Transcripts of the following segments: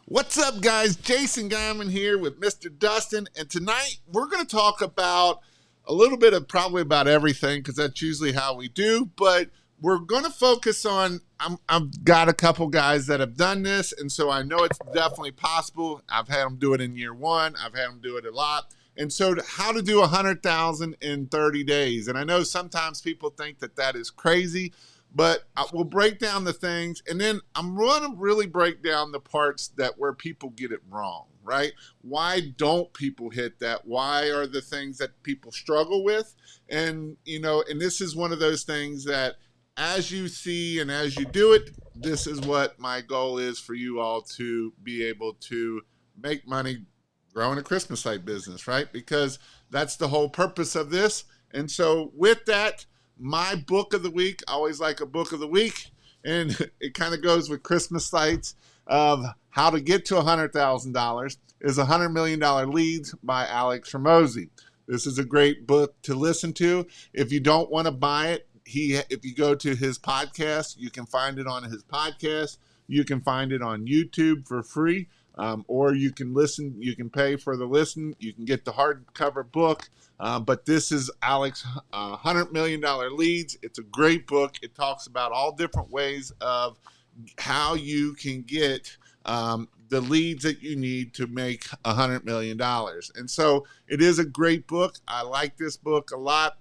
What's up, guys? Jason Guyman here with Mr. Dustin, and tonight we're going to talk about a little bit of probably about everything because that's usually how we do, but we're going to focus on, I've got a couple guys that have done this, and so I know it's definitely possible. I've had them do it in year one. I've had them do it a lot. And so how to do 100,000 in 30 days. And I know sometimes people think that that is crazy, but we'll break down the things, and then I'm going to really break down the parts that where people get it wrong, right? Why don't people hit that? Why are the things that people struggle with? And, and this is one of those things that as you see and as you do it, this is what my goal is for you all to be able to make money growing a Christmas light business, right? Because that's the whole purpose of this. And so with that, my book of the week, I always like a book of the week, and it kind of goes with Christmas lights of how to get to $100,000 is $100 Million Leads by Alex Hormozi. This is a great book to listen to. If you don't want to buy it, if you go to his podcast, you can find it on his podcast. You can find it on YouTube for free, or you can listen. You can pay for the listen. You can get the hardcover book. But this is Alex $100 Million Leads. It's a great book. It talks about all different ways of how you can get the leads that you need to make $100 million. And so it is a great book. I like this book a lot.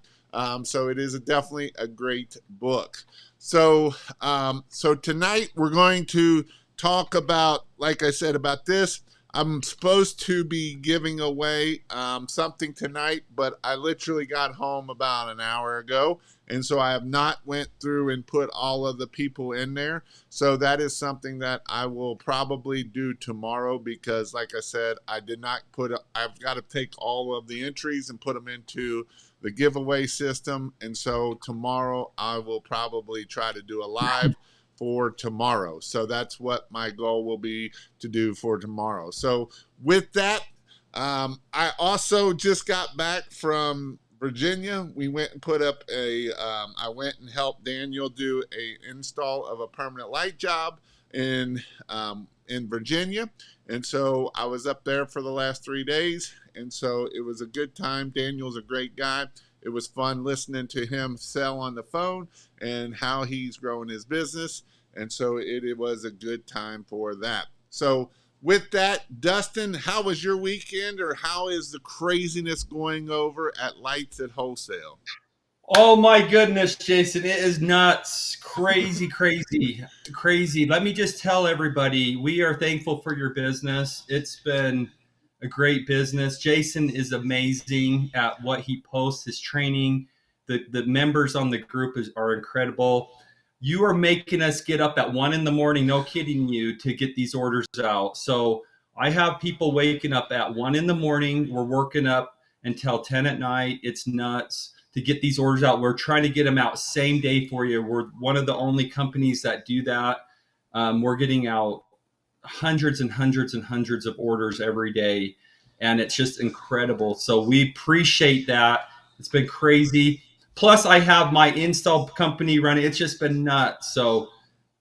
So it is definitely a great book. So tonight we're going to talk about, like I said, about this. I'm supposed to be giving away something tonight, but I literally got home about an hour ago, and so I have not went through and put all of the people in there. So that is something that I will probably do tomorrow because, like I said, I've got to take all of the entries and put them into the giveaway system, and so tomorrow I will probably try to do a live for tomorrow. So that's what my goal will be to do for tomorrow. So with that, I also just got back from Virginia. We went and put up I went and helped Daniel do a install of a permanent light job in Virginia. And so I was up there for the last 3 days. And so it was a good time. Daniel's a great guy. It was fun listening to him sell on the phone and how he's growing his business. And so it was a good time for that. So with that, Dustin, how was your weekend, or how is the craziness going over at Lights at Wholesale? Oh my goodness, Jason, it is nuts. Crazy, crazy, crazy. Let me just tell everybody we are thankful for your business. It's been a great business. Jason is amazing at what he posts, his training. The members on the group are incredible. You are making us get up at 1 a.m, no kidding you, to get these orders out. So I have people waking up at 1 a.m. We're working up until 10 at night. It's nuts to get these orders out. We're trying to get them out same day for you. We're one of the only companies that do that. We're getting out hundreds and hundreds and hundreds of orders every day, and it's just incredible. So we appreciate that. It's been crazy. Plus, I have my install company running. It's just been nuts. So,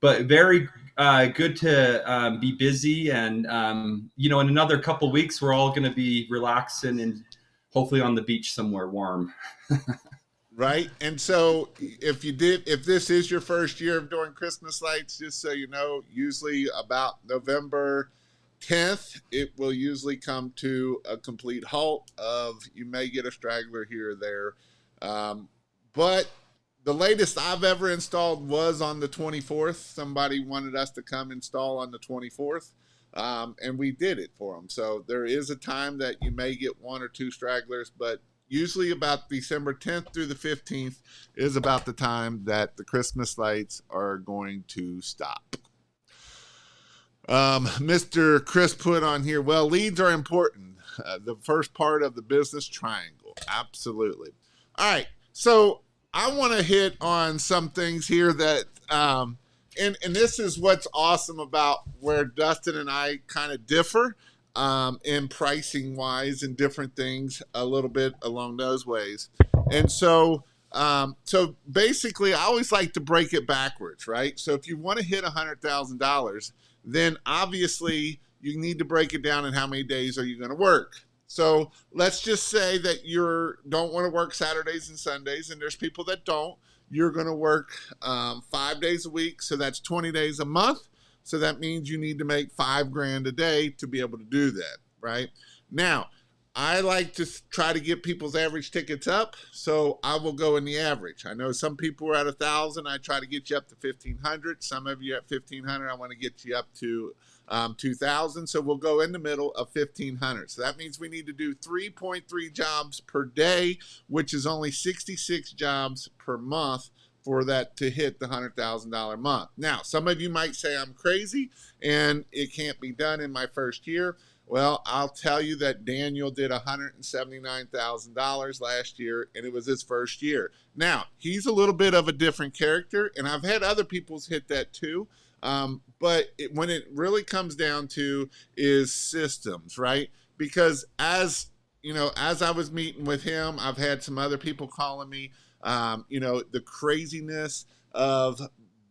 but very good to be busy. And, in another couple of weeks, we're all going to be relaxing and hopefully on the beach somewhere warm. Right. And so if this is your first year of doing Christmas lights, just so you know, usually about November 10th, it will usually come to a complete halt of, you may get a straggler here or there. But the latest I've ever installed was on the 24th. Somebody wanted us to come install on the 24th. And we did it for them. So there is a time that you may get one or two stragglers, but usually about December 10th through the 15th is about the time that the Christmas lights are going to stop. Mr. Chris put on here, well, leads are important. The first part of the business triangle. Absolutely. All right. So I want to hit on some things here that, and this is what's awesome about where Dustin and I kind of differ in pricing wise and different things a little bit along those ways. And so basically, I always like to break it backwards, right? So if you want to hit $100,000, then obviously you need to break it down in how many days are you going to work. So let's just say that you don't want to work Saturdays and Sundays, and there's people that don't. You're going to work 5 days a week, so that's 20 days a month. So that means you need to make $5,000 a day to be able to do that, right? Now, I like to try to get people's average tickets up, so I will go in the average. I know some people are at 1,000. I try to get you up to 1,500. Some of you at 1,500. I want to get you up to 2,000. So we'll go in the middle of 1,500. So that means we need to do 3.3 jobs per day, which is only 66 jobs per month for that to hit the $100,000 month. Now, some of you might say I'm crazy and it can't be done in my first year. Well, I'll tell you that Daniel did $179,000 last year, and it was his first year. Now, he's a little bit of a different character, and I've had other people's hit that too. But when it really comes down to is systems, right? Because as I was meeting with him, I've had some other people calling me, the craziness of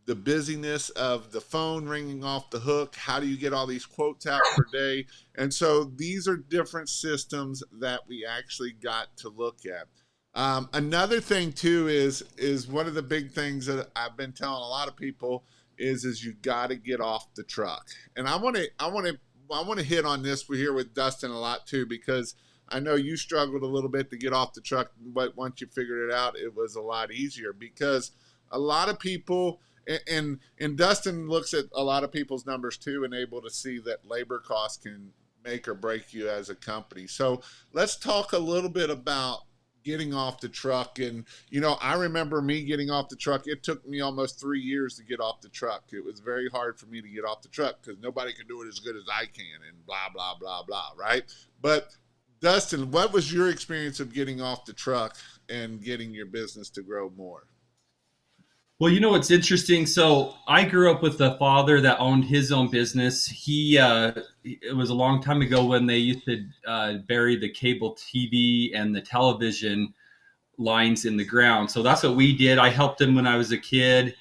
the busyness of the phone ringing off the hook. How do you get all these quotes out per day? And so these are different systems that we actually got to look at. Another thing too is one of the big things that I've been telling a lot of people is you got to get off the truck. And I want to hit on this here with Dustin a lot too, because I know you struggled a little bit to get off the truck, but once you figured it out, it was a lot easier, because a lot of people, and Dustin looks at a lot of people's numbers too, and able to see that labor costs can make or break you as a company. So let's talk a little bit about getting off the truck. And I remember me getting off the truck. It took me almost 3 years to get off the truck. It was very hard for me to get off the truck because nobody can do it as good as I can, and blah blah blah blah, right? But Dustin, what was your experience of getting off the truck and getting your business to grow more? Well, what's interesting. So I grew up with a father that owned his own business. It was a long time ago when they used to bury the cable TV and the television lines in the ground. So that's what we did. I helped him when I was a kid,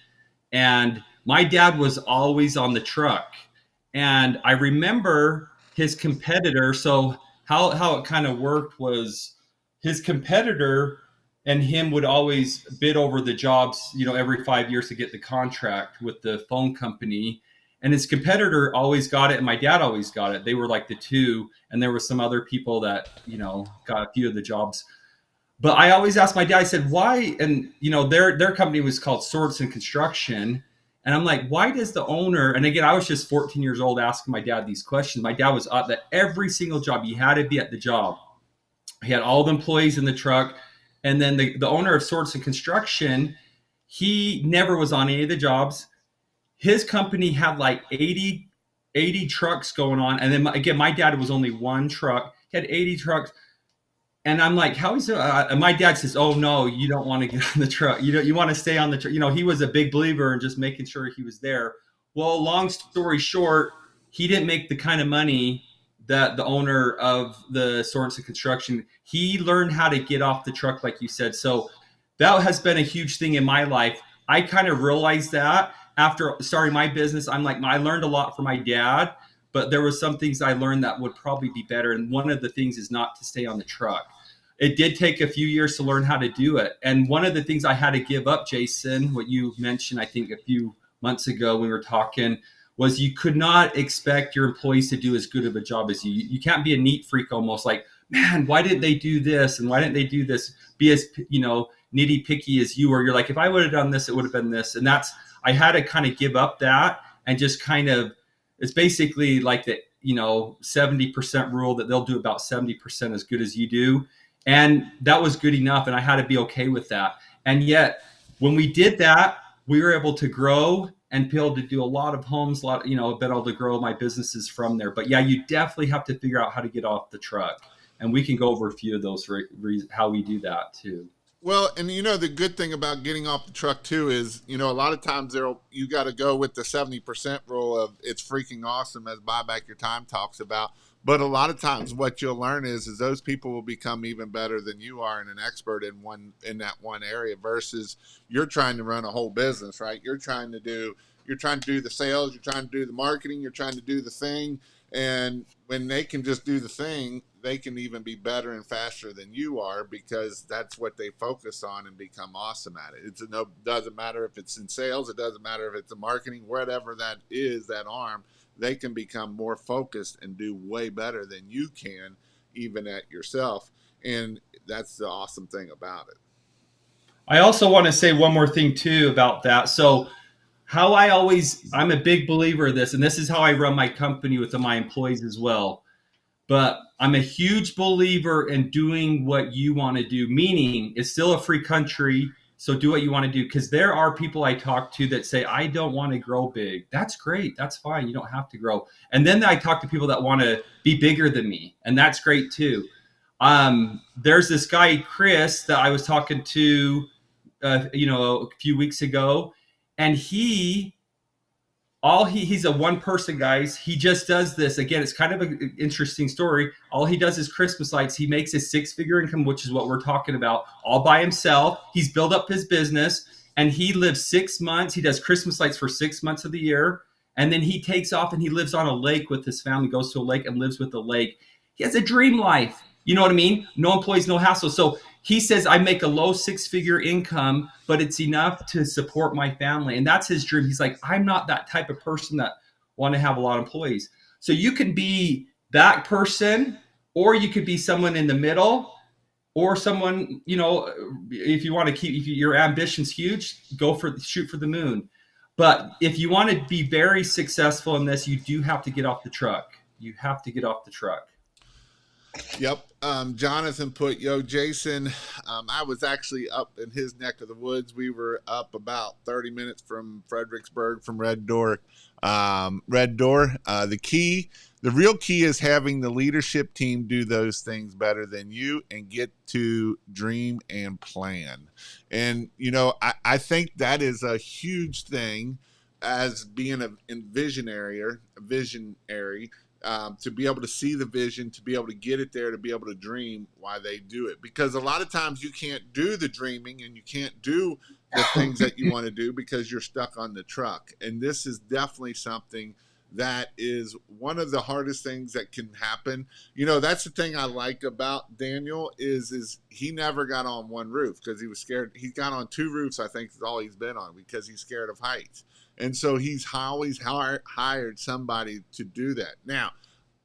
and my dad was always on the truck. And I remember his competitor. So how it kind of worked was his competitor and him would always bid over the jobs, every 5 years to get the contract with the phone company. And his competitor always got it, and my dad always got it. They were like the two, and there were some other people that, got a few of the jobs. But I always asked my dad, I said, why? And, their company was called Swords and Construction. And I'm like, why does the owner, and again, I was just 14 years old asking my dad these questions. My dad was up that every single job, you had to be at the job. He had all the employees in the truck. And then the owner of Swords and Construction, he never was on any of the jobs. His company had like 80 trucks going on. And then again, my dad was only one truck. He had 80 trucks. And I'm like, how is it? And my dad says, oh, no, you don't want to get on the truck. You want to stay on the truck. He was a big believer in just making sure he was there. Well, long story short, he didn't make the kind of money that the owner of the Swords and Construction, he learned how to get off the truck, like you said. So that has been a huge thing in my life. I kind of realized that after starting my business. I'm like, I learned a lot from my dad, but there was some things I learned that would probably be better. And one of the things is not to stay on the truck. It did take a few years to learn how to do it. And one of the things I had to give up, Jason, what you mentioned, I think a few months ago when we were talking, was you could not expect your employees to do as good of a job as you. You can't be a neat freak almost like, man, why didn't they do this? And why didn't they do this? Be as, nitty picky as you are. You're like, if I would have done this, it would have been this. And I had to kind of give up that and just kind of, it's basically like the, 70% rule that they'll do about 70% as good as you do. And that was good enough. And I had to be okay with that. And yet when we did that, we were able to grow and be able to do a lot of homes, been able to grow my businesses from there. But yeah, you definitely have to figure out how to get off the truck. And we can go over a few of those, how we do that too. Well, and the good thing about getting off the truck too is, a lot of times you got to go with the 70% rule of it's freaking awesome, as Buy Back Your Time talks about. But a lot of times what you'll learn is those people will become even better than you are and an expert in that one area, versus you're trying to run a whole business, right? You're trying to do the sales, you're trying to do the marketing, you're trying to do the thing. And when they can just do the thing, they can even be better and faster than you are because that's what they focus on and become awesome at it. It's no doesn't matter if it's in sales, it doesn't matter if it's in marketing, whatever that is, that arm, they can become more focused and do way better than you can even at yourself. And that's the awesome thing about it. I also want to say one more thing too about that. So how I'm a big believer of this, and this is how I run my company with my employees as well. But I'm a huge believer in doing what you want to do, meaning it's still a free country. So do what you want to do. Because there are people I talk to that say, I don't want to grow big. That's great. That's fine. You don't have to grow. And then I talk to people that want to be bigger than me. And that's great too. There's this guy, Chris, that I was talking to, a few weeks ago. And he's a one person, guys. He just does this. Again, it's kind of an interesting story. All he does is Christmas lights. He makes his 6-figure income, which is what we're talking about, all by himself. He's built up his business, and he lives 6 months. He does Christmas lights for 6 months of the year, and then he takes off and he lives on a lake with his family, goes to a lake and lives with the lake. He has a dream life. You know what I mean? No employees, no hassle. So he says, I make a low 6-figure income, but it's enough to support my family. And that's his dream. He's like, I'm not that type of person that want to have a lot of employees. So you can be that person, or you could be someone in the middle, or someone, if you want to if your ambition's huge, shoot for the moon. But if you want to be very successful in this, you do have to get off the truck. You have to get off the truck. Yep. Jonathan put, yo, Jason, I was actually up in his neck of the woods. We were up about 30 minutes from Fredericksburg, from Red Door. Red Door, the real key is having the leadership team do those things better than you and get to dream and plan. And, I think that is a huge thing as being a visionary, to be able to see the vision, to be able to get it there, to be able to dream why they do it. Because a lot of times you can't do the dreaming and you can't do the things that you want to do because you're stuck on the truck. And this is definitely something that is one of the hardest things that can happen. That's the thing I like about Daniel is he never got on one roof because he was scared. He got on 2 roofs, I think is all he's been on, because he's scared of heights. And so he's always hired somebody to do that. Now,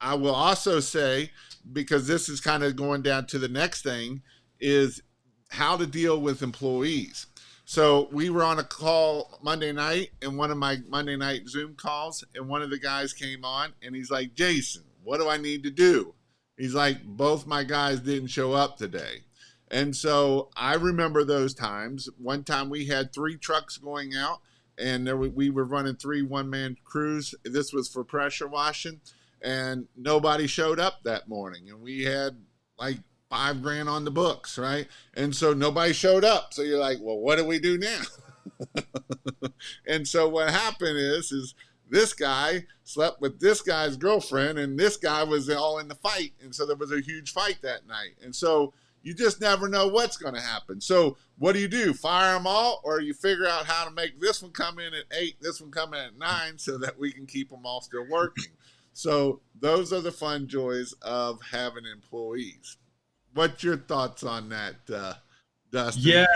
I will also say, because this is kind of going down to the next thing, is how to deal with employees. So we were on a call Monday night, in one of my Monday night Zoom calls, and one of the guys came on, and he's like, Jason, what do I need to do? He's like, both my guys didn't show up today. And so I remember those times. One time we had 3 trucks going out, and we were running 3 one-man crews. This was for pressure washing, and nobody showed up that morning. And we had like $5,000 on the books, right? And so nobody showed up. So you're like, well, what do we do now? And so what happened is this guy slept with this guy's girlfriend, and this guy was all in the fight. And so there was a huge fight that night. And so you just never know what's going to happen. So what do? Fire them all, or you figure out how to make this one come in at 8, this one come in at 9, so that we can keep them all still working. So those are the fun joys of having employees. What's your thoughts on that, Dustin? Yeah,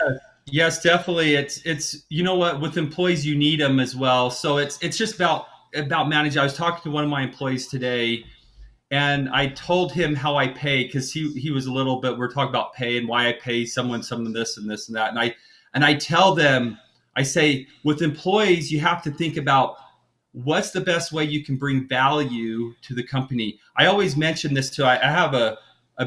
yes, definitely. It's you know what, with employees you need them as well. So it's just about managing. I was talking to one of my employees today, and I told him how I pay, because he was a little bit. We're talking about pay and why I pay someone some of this and this and that. And I tell them, I say, with employees, you have to think about what's the best way you can bring value to the company. I always mention this too. I have a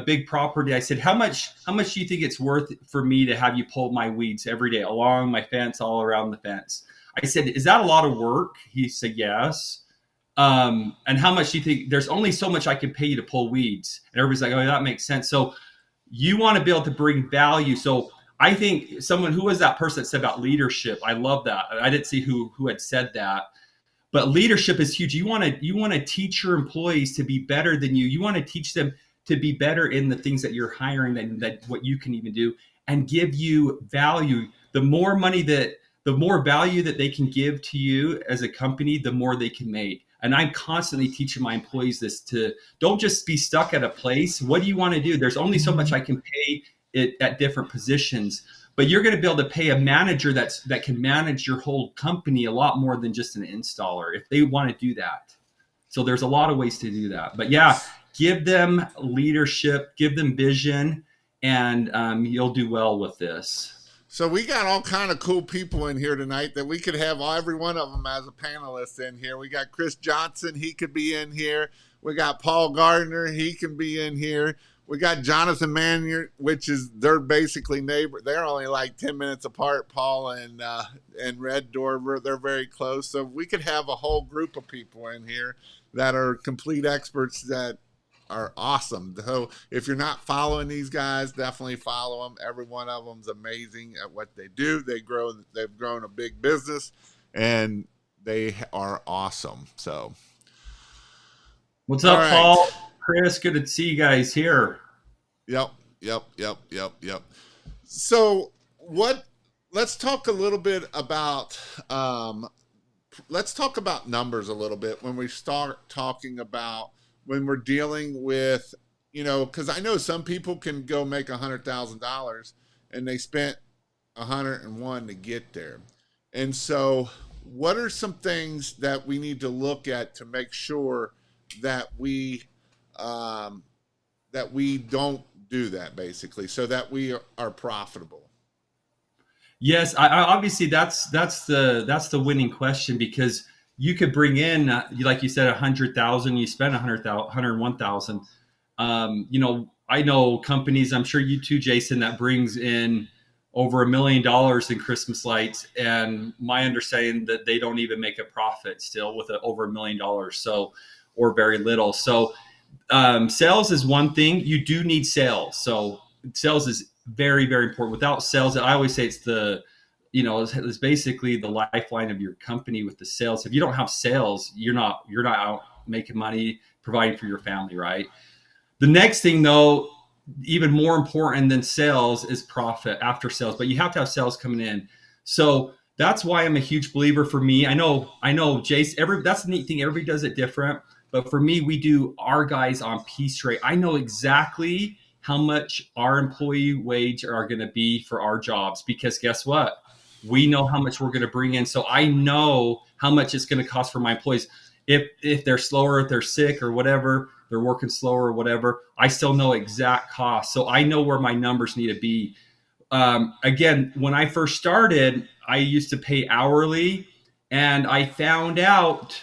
big property. I said, how much do you think it's worth for me to have you pull my weeds every day along my fence, all around the fence? I said, is that a lot of work? He said, yes. And how much do you think? There's only so much I can pay you to pull weeds. And everybody's like, oh, that makes sense. So you want to be able to bring value. So I think who was that person that said about leadership? I love that. I didn't see who had said that. But leadership is huge. You want to teach your employees to be better than you. You want to teach them to be better in the things that you're hiring than what you can even do, and give you value. The more value that they can give to you as a company, the more they can make. And I'm constantly teaching my employees this: to don't just be stuck at a place. What do you want to do? There's only so much I can pay it at different positions, but you're going to be able to pay a manager that can manage your whole company a lot more than just an installer if they want to do that. So there's a lot of ways to do that. But yeah, give them leadership, give them vision, and you'll do well with this. So we got all kind of cool people in here tonight that we could have every one of them as a panelist in here. We got Chris Johnson, he could be in here. We got Paul Gardner, he can be in here. We got Jonathan Manier, which is they're basically neighbor. They're only like 10 minutes apart. Paul and Red Door, they're very close. So we could have a whole group of people in here that are complete experts that are awesome. So if you're not following these guys, definitely follow them. Every one of them's amazing at what they do. They've grown a big business, and they are awesome. So, what's up, Paul? Chris, good to see you guys here. Yep. So let's talk a little bit about numbers a little bit when we start talking about when we're dealing with, because I know some people can go make $100,000 and they spent 101 to get there. And so what are some things that we need to look at to make sure that we don't do that, basically, so that we are profitable? Yes, I obviously that's the winning question, because you could bring in, like you said, 100,000, you spend 101,000. I know companies, I'm sure you too, Jason, that brings in over $1 million in Christmas lights, and my understanding that they don't even make a profit still with over $1 million, so, or very little. So sales is one thing. You do need sales. So sales is very, very important. Without sales, I always say it's basically the lifeline of your company with the sales. If you don't have sales, you're not out making money, providing for your family, right? The next thing, though, even more important than sales, is profit after sales, but you have to have sales coming in. So that's why I'm a huge believer. For me, I know, Jace, that's the neat thing. Everybody does it different. But for me, we do our guys on piece rate. I know exactly how much our employee wage are going to be for our jobs, because guess what? We know how much we're going to bring in. So I know how much it's going to cost for my employees. If they're slower, if they're sick or whatever, they're working slower or whatever, I still know exact costs. So I know where my numbers need to be. Again, when I first started, I used to pay hourly, and I found out,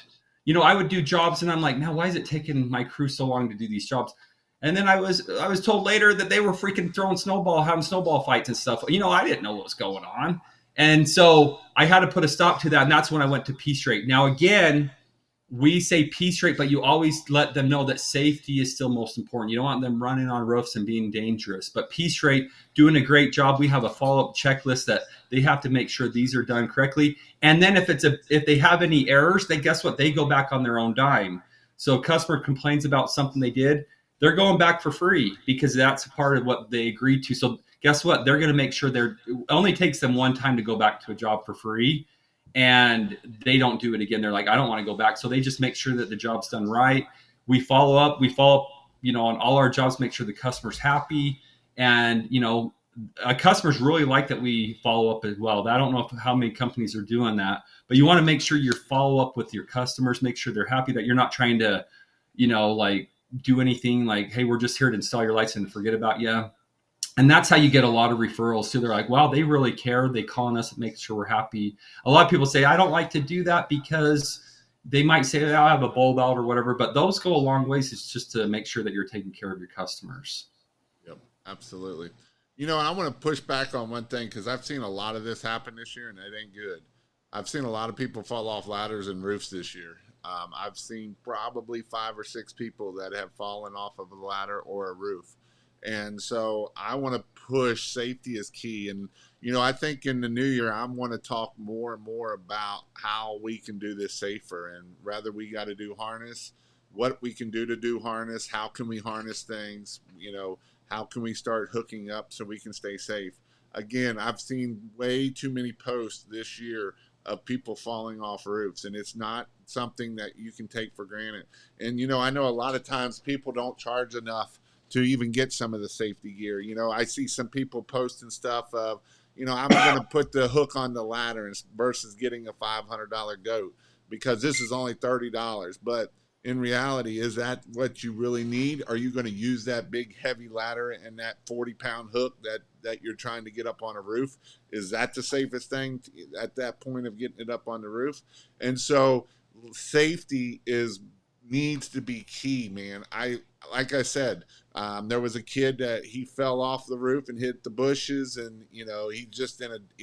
I would do jobs and I'm like, now why is it taking my crew so long to do these jobs? And then I was told later that they were freaking having snowball fights and stuff. I didn't know what was going on. And so I had to put a stop to that. And that's when I went to piece rate. Now, again, we say piece rate, but you always let them know that safety is still most important. You don't want them running on roofs and being dangerous. But piece rate, doing a great job. We have a follow-up checklist that they have to make sure these are done correctly. And then if they have any errors, then guess what? They go back on their own dime. So a customer complains about something they did, they're going back for free, because that's part of what they agreed to. So guess what? They're going to make sure it only takes them one time to go back to a job for free, and they don't do it again. They're like, I don't want to go back. So they just make sure that the job's done right. We follow up, on all our jobs, make sure the customer's happy. And, customers really like that we follow up as well. I don't know how many companies are doing that, but you want to make sure you follow up with your customers, make sure they're happy, that you're not trying to, do anything like, hey, we're just here to install your lights and forget about you. And that's how you get a lot of referrals too. They're like, wow, they really care. They calling us and make sure we're happy. A lot of people say, I don't like to do that, because they might say, I have a bulb out or whatever, but those go a long ways. It's just to make sure that you're taking care of your customers. Yep, absolutely. I want to push back on one thing, because I've seen a lot of this happen this year, and it ain't good. I've seen a lot of people fall off ladders and roofs this year. I've seen probably 5 or 6 people that have fallen off of a ladder or a roof. And so I want to push safety is key. And, I think in the new year, I want to talk more and more about how we can do this safer, and whether we got to do harness, what we can do to do harness, how can we harness things, how can we start hooking up so we can stay safe. Again, I've seen way too many posts this year of people falling off roofs, and it's not something that you can take for granted. And, I know a lot of times people don't charge enough to even get some of the safety gear. I see some people posting stuff of, I'm going to put the hook on the ladder versus getting a $500 goat because this is only $30. But in reality, is that what you really need? Are you going to use that big heavy ladder and that 40-pound hook that you're trying to get up on a roof? Is that the safest thing at that point of getting it up on the roof? And so safety needs to be key, man. Like I said, there was a kid that he fell off the roof and hit the bushes, and he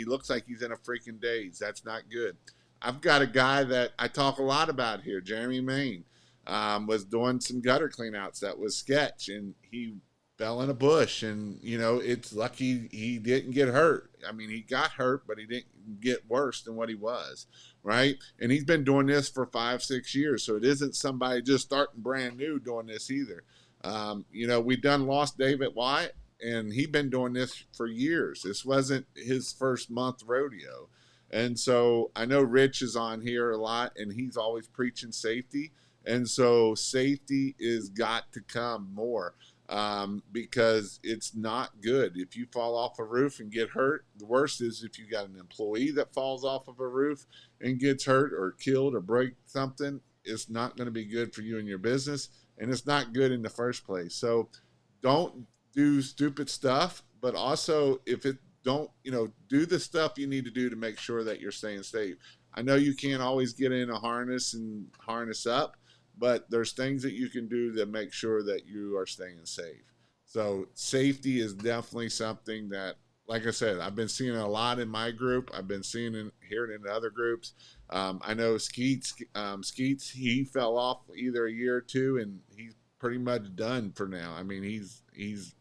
looks like he's in a freaking daze. That's not good. I've got a guy that I talk a lot about here, Jeremy Main, was doing some gutter cleanouts that was sketch, and he fell in a bush, and it's lucky he didn't get hurt. I mean, he got hurt, but he didn't get worse than what he was, right? And he's been doing this for 5-6 years, so it isn't somebody just starting brand new doing this either. We done lost David White, and he'd been doing this for years. This wasn't his first month rodeo. And so I know Rich is on here a lot, and he's always preaching safety. And so safety is got to come more because it's not good. If you fall off a roof and get hurt, the worst is if you got an employee that falls off of a roof and gets hurt or killed or break something. It's not going to be good for you and your business, and it's not good in the first place. So don't do stupid stuff, but also if it don't, do the stuff you need to do to make sure that you're staying safe. I know you can't always get in a harness and harness up, but there's things that you can do that make sure that you are staying safe. So safety is definitely something that, like I said, I've been seeing a lot in my group. I've been hearing it in other groups. I know Skeets, he fell off either a year or two, and he's pretty much done for now. I mean, he's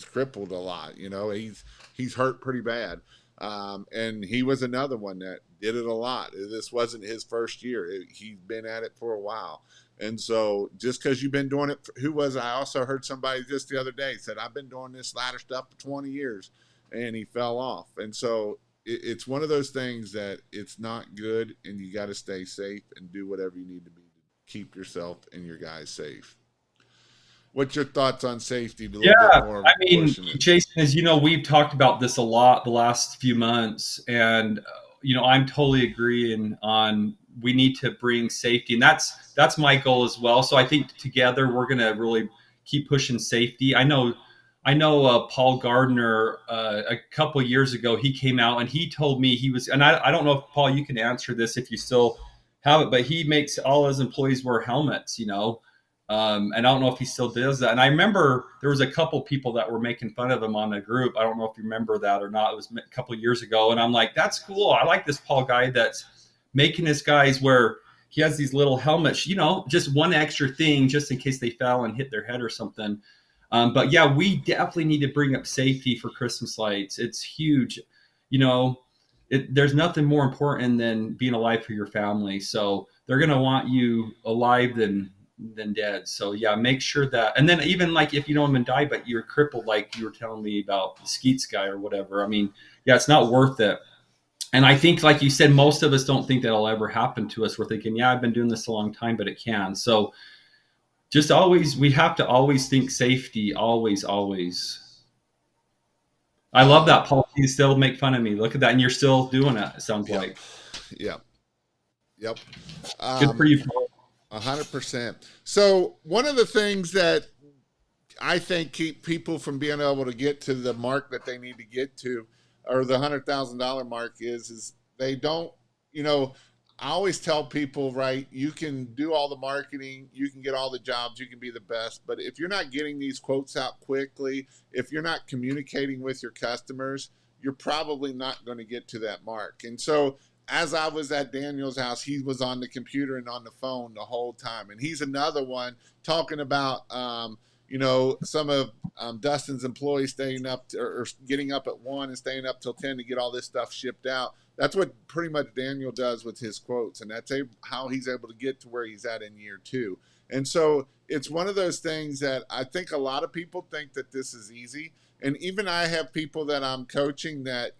crippled a lot. He's hurt pretty bad. And he was another one that did it a lot. This wasn't his first year. He's been at it for a while. And so just because you've been doing it, I also heard somebody just the other day said, I've been doing this ladder stuff for 20 years, and he fell off. And so it's one of those things that it's not good, and you got to stay safe and do whatever you need to be to keep yourself and your guys safe. What's your thoughts on safety? A little bit more I mean, Jason, as you know, we've talked about this a lot the last few months, and I'm totally agreeing on we need to bring safety, and that's my goal as well. So I think together we're going to really keep pushing safety. I know Paul Gardner a couple years ago, he came out and he told me he was, and I don't know if Paul, you can answer this if you still have it, but he makes all his employees wear helmets, and I don't know if he still does that. And I remember there was a couple people that were making fun of him on the group. I don't know if you remember that or not. It was a couple of years ago. And I'm like, that's cool. I like this Paul guy that's making his guys where he has these little helmets, just one extra thing just in case they fell and hit their head or something. But yeah, we definitely need to bring up safety for Christmas lights. It's huge. There's nothing more important than being alive for your family. So they're going to want you alive than dead. So yeah, make sure that, and then even like if you don't even die, but you're crippled, like you were telling me about the Skeets guy or whatever. I mean, yeah, it's not worth it. And I think, like you said, most of us don't think that'll ever happen to us. We're thinking, yeah, I've been doing this a long time, but it can. So just we have to always think safety, always. I love that, Paul. You still make fun of me. Look at that. And you're still doing it, it sounds like. Yep. Good for you, Paul. 100%. So one of the things that I think keep people from being able to get to the mark that they need to get to, or the $100,000 mark, is they don't, I always tell people, right, you can do all the marketing, you can get all the jobs, you can be the best, but if you're not getting these quotes out quickly, if you're not communicating with your customers, you're probably not going to get to that mark. And so as I was at Daniel's house, he was on the computer and on the phone the whole time. And he's another one talking about, some of Dustin's employees staying up or getting up at 1 and staying up till 10 to get all this stuff shipped out. That's what pretty much Daniel does with his quotes. And that's how he's able to get to where he's at in year 2. And so it's one of those things that I think a lot of people think that this is easy. And even I have people that I'm coaching that,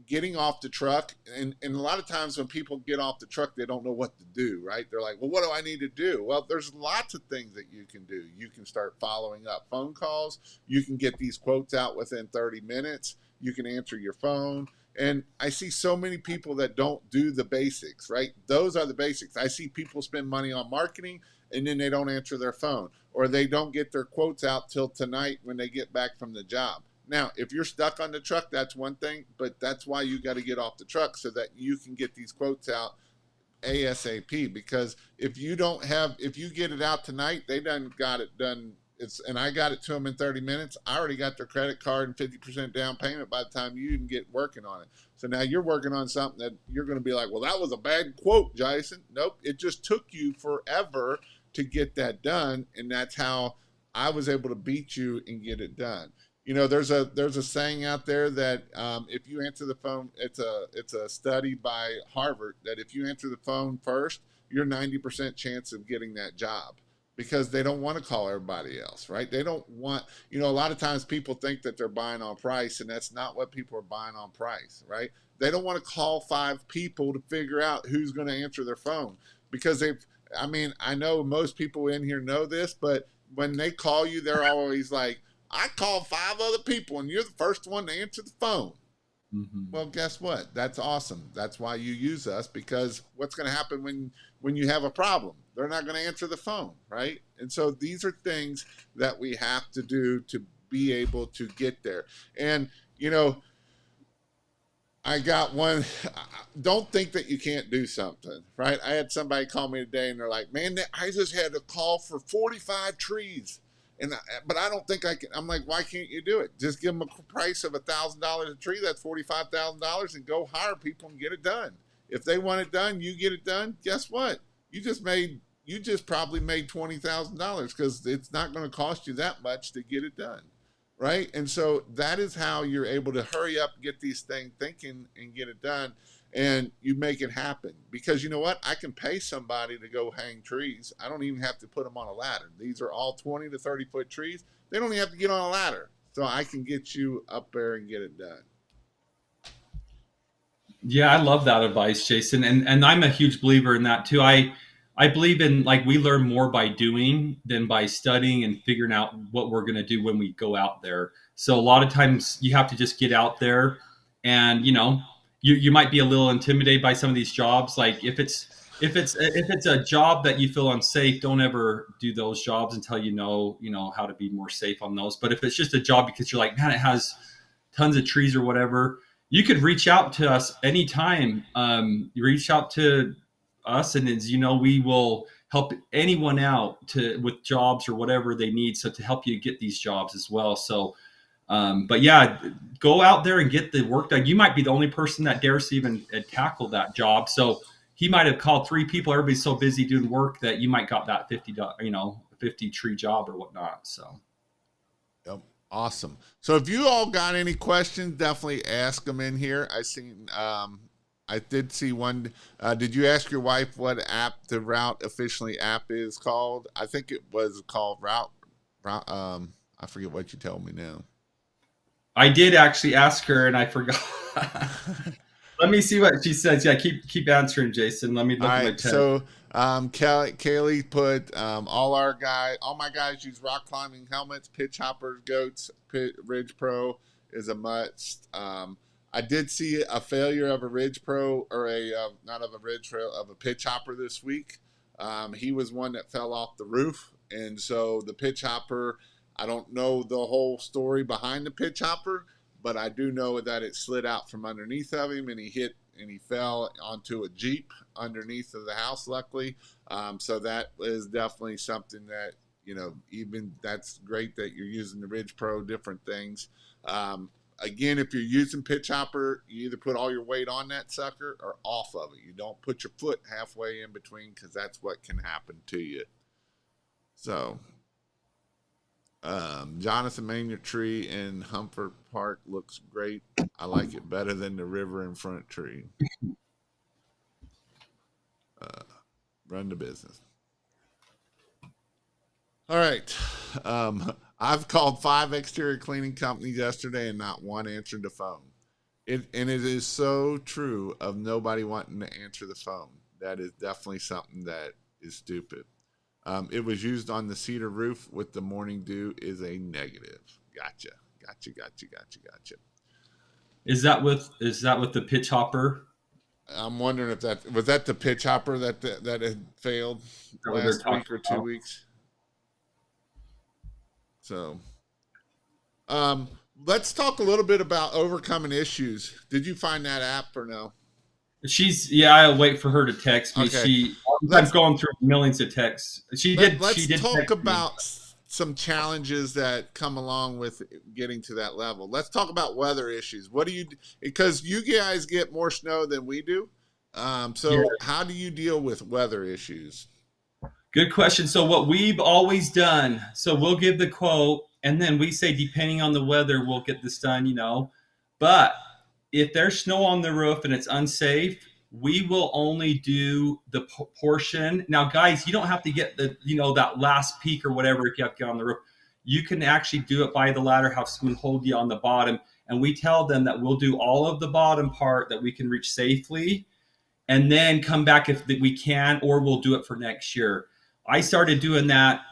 getting off the truck, and a lot of times when people get off the truck, they don't know what to do, right? They're like, well, what do I need to do? Well, there's lots of things that you can do. You can start following up phone calls. You can get these quotes out within 30 minutes. You can answer your phone. And I see so many people that don't do the basics, right? Those are the basics. I see people spend money on marketing and then they don't answer their phone, or they don't get their quotes out till tonight when they get back from the job. Now, if you're stuck on the truck, that's one thing, but that's why you got to get off the truck so that you can get these quotes out ASAP. Because if you get it out tonight, they done got it done. And I got it to them in 30 minutes. I already got their credit card and 50% down payment by the time you even get working on it. So now you're working on something that you're going to be like, well, that was a bad quote, Jason. Nope. It just took you forever to get that done. And that's how I was able to beat you and get it done. There's a saying out there that if you answer the phone, it's a study by Harvard that if you answer the phone first, you're 90% chance of getting that job, because they don't want to call everybody else, right? They don't want, a lot of times people think that they're buying on price, and that's not what people are buying on price, right? They don't want to call 5 people to figure out who's going to answer their phone, because I know most people in here know this, but when they call you, they're always like, I called 5 other people and you're the first one to answer the phone. Mm-hmm. Well, guess what? That's awesome. That's why you use us, because what's going to happen when you have a problem? They're not going to answer the phone, right? And so these are things that we have to do to be able to get there. And, I got one. Don't think that you can't do something, right? I had somebody call me today and they're like, man, I just had a call for 45 trees. But I don't think I can. I'm like, why can't you do it? Just give them a price of $1,000 a tree. That's $45,000, and go hire people and get it done. If they want it done, you get it done. Guess what? You just probably made $20,000, because it's not going to cost you that much to get it done, right? And so that is how you're able to hurry up, get these things thinking, and get it done. And you make it happen, because you know what? I can pay somebody to go hang trees. I don't even have to put them on a ladder. These are all 20 to 30 foot trees. They don't even have to get on a ladder. So I can get you up there and get it done. Yeah, I love that advice, Jason. And I'm a huge believer in that too. I believe in, like, we learn more by doing than by studying and figuring out what we're going to do when we go out there. So a lot of times you have to just get out there, and you might be a little intimidated by some of these jobs. Like if it's a job that you feel unsafe, don't ever do those jobs until you know how to be more safe on those. But if it's just a job because you're like, man, it has tons of trees or whatever, you could reach out to us anytime. You reach out to us, and as we will help anyone out with jobs or whatever they need. So to help you get these jobs as well. So but yeah, go out there and get the work done. You might be the only person that dares to even tackle that job. So he might have called 3 people. Everybody's so busy doing work that you might got that 50 tree job or whatnot. So. Yep. Awesome. So if you all got any questions, definitely ask them in here. I did see one. Did you ask your wife what app the Route Efficiently app is called? I think it was called Route. I forget what you told me now. I did actually ask her, and I forgot. Let me see what she says. Yeah, keep answering, Jason. Let me look at my text. So Kaylee put all my guys use rock climbing helmets, pitch hoppers, goats. Ridge Pro is a must. I did see a failure of a Ridge Pro, or not of a Ridge Pro, of a pitch hopper this week. He was one that fell off the roof, and so the pitch hopper, I don't know the whole story behind the pitch hopper, but I do know that it slid out from underneath of him, and he fell onto a Jeep underneath of the house, luckily. So that is definitely something that, even that's great that you're using the Ridge Pro, different things. Again, if you're using pitch hopper, you either put all your weight on that sucker or off of it. You don't put your foot halfway in between, because that's what can happen to you. So Jonathan Maynard tree in Humford Park looks great. I like it better than the river in front tree. Run the business. All right. I've called 5 exterior cleaning companies yesterday, and not one answered the phone. And it is so true of nobody wanting to answer the phone. That is definitely something that is stupid. It was used on the cedar roof with the morning dew is a negative. Gotcha. Gotcha. Gotcha. Gotcha. Gotcha. Is that with the pitch hopper? I'm wondering if that was that the pitch hopper that had failed Is that what they're last week talking or two about? weeks. So, um, let's talk a little bit about overcoming issues. Did you find that app or no? Yeah, I'll wait for her to text me. Okay, I'm let's going through millions of texts. She let's did talk text me. about some challenges that come along with getting to that level. Let's talk about weather issues. What do you because you guys get more snow than we do. Yeah, So how do you deal with weather issues? good question. So what we've always done, so we'll give the quote and then we say depending on the weather, we'll get this done. But if there's snow on the roof and it's unsafe, we will only do the portion. Now, guys, you don't have to get that last peak or whatever if you have to get on the roof. You can actually do it by the ladder, have someone hold you on the bottom. And we tell them that we'll do all of the bottom part that we can reach safely and then come back if we can, or we'll do it for next year. I started doing that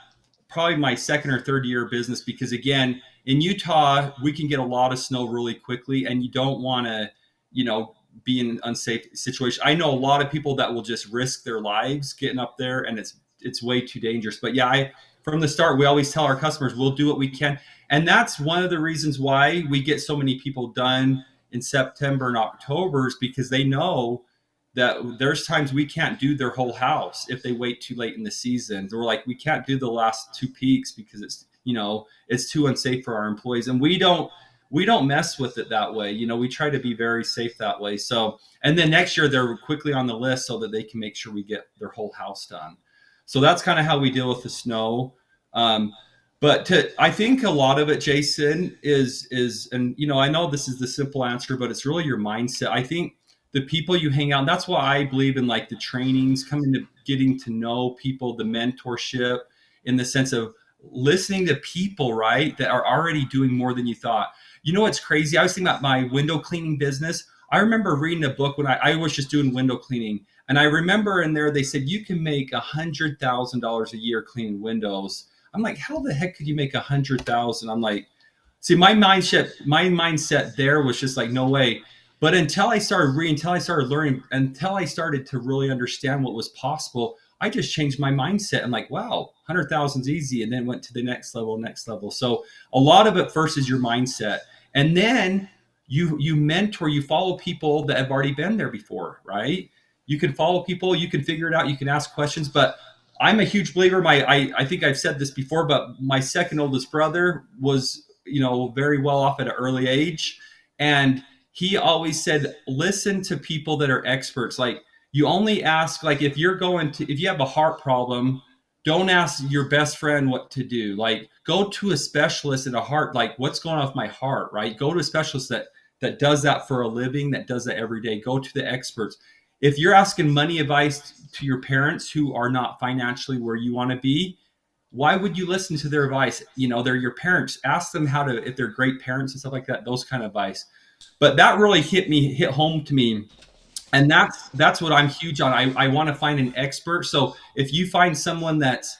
probably my second or third year of business because again, in Utah, we can get a lot of snow really quickly and you don't want to, you know, be in an unsafe situation. I know a lot of people that will just risk their lives getting up there and it's way too dangerous. But yeah, from the start, we always tell our customers we'll do what we can. And that's one of the reasons why we get so many people done in September and October is because they know that there's times we can't do their whole house if they wait too late in the season. We're like, we can't do the last two peaks because it's too unsafe for our employees. And we don't mess with it that way. We try to be very safe that way. So, and then next year they're quickly on the list so that they can make sure we get their whole house done. So that's kind of how we deal with the snow. Um, I think a lot of it, Jason, and I know this is the simple answer, but it's really your mindset. I think the people you hang out. That's why I believe in like the trainings, coming to getting to know people, the mentorship, in the sense of listening to people, right, that are already doing more than you thought. You know what's crazy? I was thinking about my window cleaning business. I remember reading a book when I was just doing window cleaning, and I remember in there they said you can make $100,000 a year cleaning windows. I'm like, how the heck could you make 100,000? I'm like, see, my mindset there was just like, no way. But until I started reading, until I started learning, until I started to really understand what was possible, I just changed my mindset. I'm like, wow, 100,000 is easy, and then went to the next level, next level. So a lot of it first is your mindset, and then you mentor, you follow people that have already been there before, right? You can follow people, you can figure it out, you can ask questions. But I'm a huge believer. I think I've said this before, but my second oldest brother was very well off at an early age, and he always said, listen to people that are experts. Like, you only ask, like, if you have a heart problem, don't ask your best friend what to do. Like, go to a specialist in a heart, like, what's going on with my heart, right? Go to a specialist that does that for a living, that does that every day. Go to the experts. If you're asking money advice to your parents who are not financially where you want to be, why would you listen to their advice? They're your parents. Ask them if they're great parents and stuff like that, those kind of advice. But that really hit home to me, and that's what I'm huge on. I want to find an expert. So if you find someone that's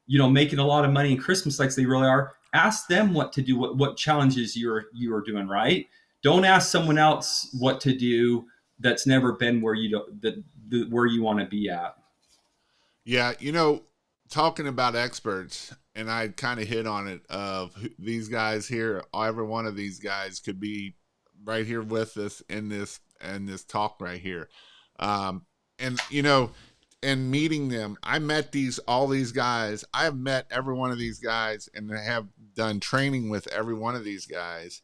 making a lot of money in Christmas lights, they really are, ask them what to do, what challenges you're doing, right? Don't ask someone else what to do that's never been where you don't where you want to be at. Yeah, talking about experts, and I kind of hit on it of these guys here. Every one of these guys could be right here with us in this talk right here, um, and and meeting them. I met all these guys. I have met every one of these guys, and I have done training with every one of these guys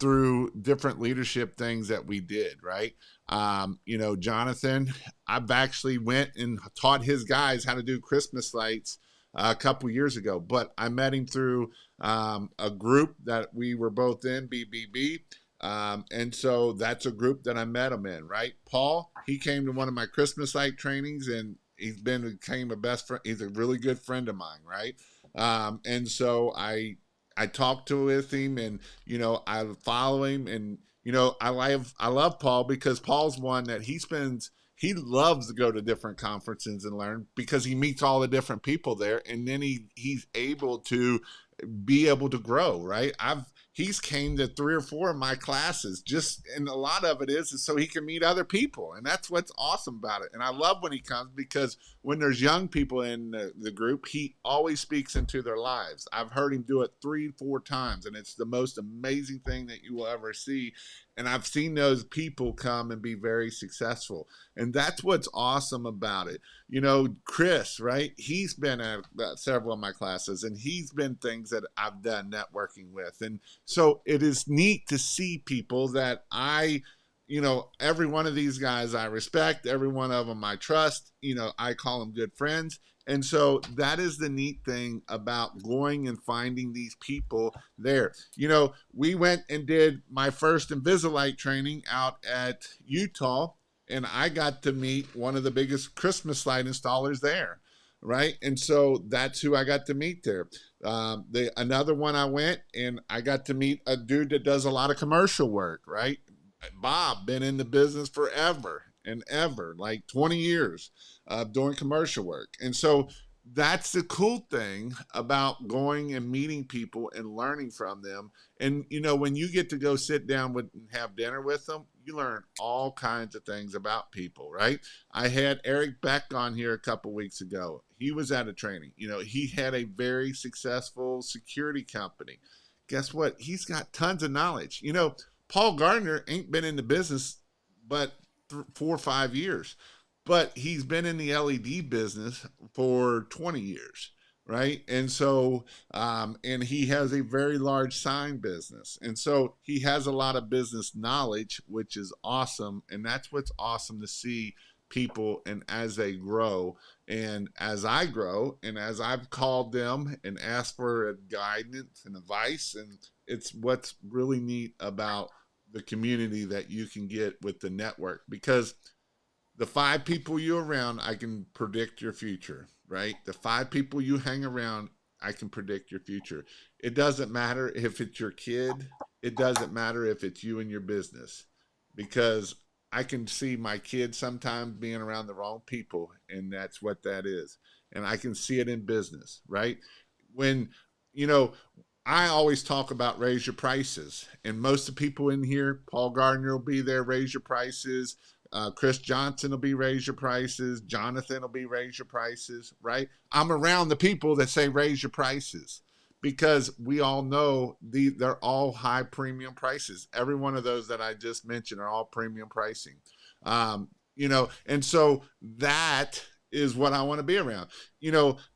through different leadership things that we did, right? Jonathan, I've actually went and taught his guys how to do Christmas lights a couple years ago, but I met him through a group that we were both in, BBB. And so that's a group that I met him in, right? Paul, he came to one of my Christmas light trainings, and became a best friend. He's a really good friend of mine, right? And so I talked with him, and I follow him, and I love Paul because Paul's one that he loves to go to different conferences and learn because he meets all the different people there, and then he's able to be able to grow, right? He's came to 3 or 4 of my classes, just, and a lot of it is so he can meet other people, and that's what's awesome about it. And I love when he comes because when there's young people in the group, he always speaks into their lives. I've heard him do it 3 4 times, and it's the most amazing thing that you will ever see. And I've seen those people come and be very successful, and that's what's awesome about it. Chris, right? He's been at several of my classes, and he's been things that I've done networking with. And so it is neat to see people that every one of these guys I respect, every one of them I trust, I call them good friends. And so that is the neat thing about going and finding these people there. We went and did my first Invisalign training out at Utah, and I got to meet one of the biggest Christmas light installers there, right? And so that's who I got to meet there. Another one I went and I got to meet a dude that does a lot of commercial work, right? Bob, been in the business forever and ever, like 20 years doing commercial work. And so that's the cool thing about going and meeting people and learning from them. And when you get to go sit down with and have dinner with them, you learn all kinds of things about people, right? I had Eric Beck on here a couple weeks ago. He was at a training. He had a very successful security company. Guess what? He's got tons of knowledge. Paul Gardner ain't been in the business but 4 or 5 years, but he's been in the LED business for 20 years, right? And so, and he has a very large sign business. And so he has a lot of business knowledge, which is awesome. And that's what's awesome to see people and as they grow and as I grow and as I've called them and asked for guidance and advice. And it's what's really neat about the community that you can get with the network, because the 5 people you're around, I can predict your future, right? The 5 people you hang around, I can predict your future. It doesn't matter if it's your kid. It doesn't matter if it's you and your business, because I can see my kids sometimes being around the wrong people, and that's what that is. And I can see it in business, right? When, you know, I always talk about raise your prices, and most of the people in here, Paul Gardner will be there, raise your prices. Chris Johnson will be raise your prices. Jonathan will be raise your prices, right? I'm around the people that say raise your prices because we all know they're all high premium prices. Every one of those that I just mentioned are all premium pricing. And so that is what I want to be around.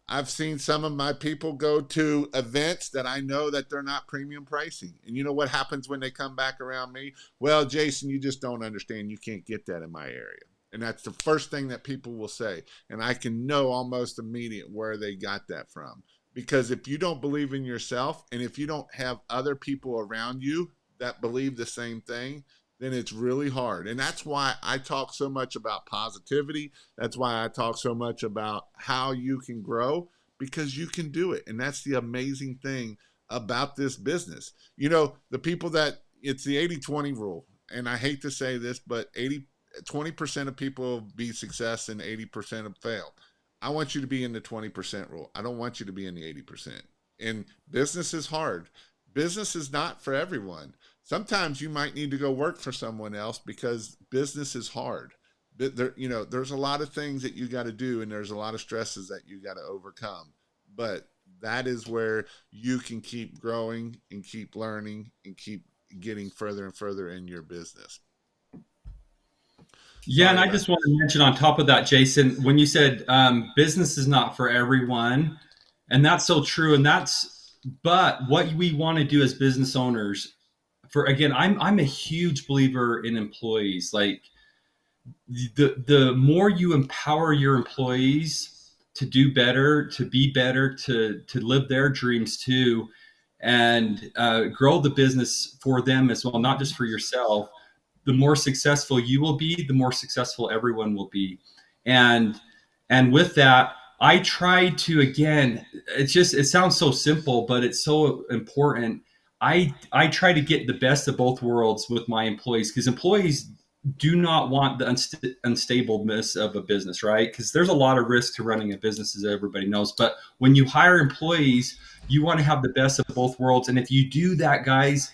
I've seen some of my people go to events that I know that they're not premium pricing. And you know what happens when they come back around me? Well, Jason, you just don't understand. You can't get that in my area. And that's the first thing that people will say. And I can know almost immediate where they got that from. Because if you don't believe in yourself, and if you don't have other people around you that believe the same thing, then it's really hard. And that's why I talk so much about positivity. That's why I talk so much about how you can grow, because you can do it. And that's the amazing thing about this business. The people that it's the 80-20 rule. And I hate to say this, but 20% of people be success and 80% of fail. I want you to be in the 20% rule. I don't want you to be in the 80%. And business is hard. Business is not for everyone. Sometimes you might need to go work for someone else because business is hard. There's a lot of things that you got to do, and there's a lot of stresses that you got to overcome. But that is where you can keep growing and keep learning and keep getting further and further in your business. Yeah, and Sorry I about. just want to mention on top of that, Jason, when you said business is not for everyone, and that's so true, but what we want to do as business owners, for again, I'm a huge believer in employees. Like the more you empower your employees to do better, to be better, to live their dreams too, and grow the business for them as well, not just for yourself, the more successful you will be, the more successful everyone will be. And with that, I try to, again, it sounds so simple, but it's so important. I try to get the best of both worlds with my employees, because employees do not want the unstableness of a business, right? Because there's a lot of risk to running a business, as everybody knows. But when you hire employees, you want to have the best of both worlds. And if you do that, guys,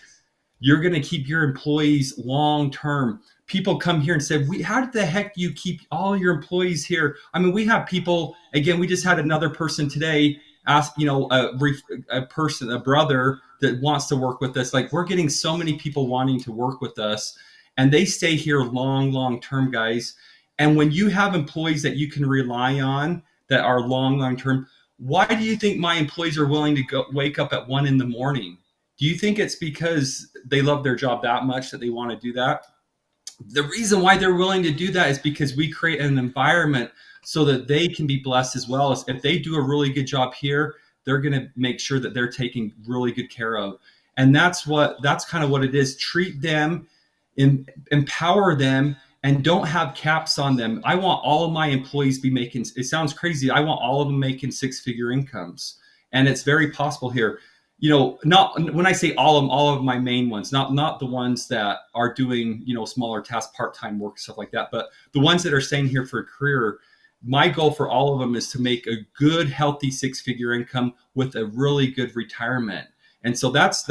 you're going to keep your employees long term. People come here and say, how did the heck do you keep all your employees here? I mean, we have people, again, we just had another person today ask, a person, a brother that wants to work with us. Like, we're getting so many people wanting to work with us, and they stay here long term, guys. And when you have employees that you can rely on that are long term, why do you think my employees are willing to wake up at 1 a.m? Do you think it's because they love their job that much that they want to do that? The reason why they're willing to do that is because we create an environment so that they can be blessed as well. As if they do a really good job here, they're going to make sure that they're taken really good care of. And that's kind of what it is. Treat them, empower them, and don't have caps on them. I want all of my employees be making, it sounds crazy, I want all of them making six-figure incomes. And it's very possible here. Not when I say all of my main ones, not the ones that are doing, smaller tasks, part-time work, stuff like that, but the ones that are staying here for a career. My goal for all of them is to make a good, healthy six-figure income with a really good retirement. And so that's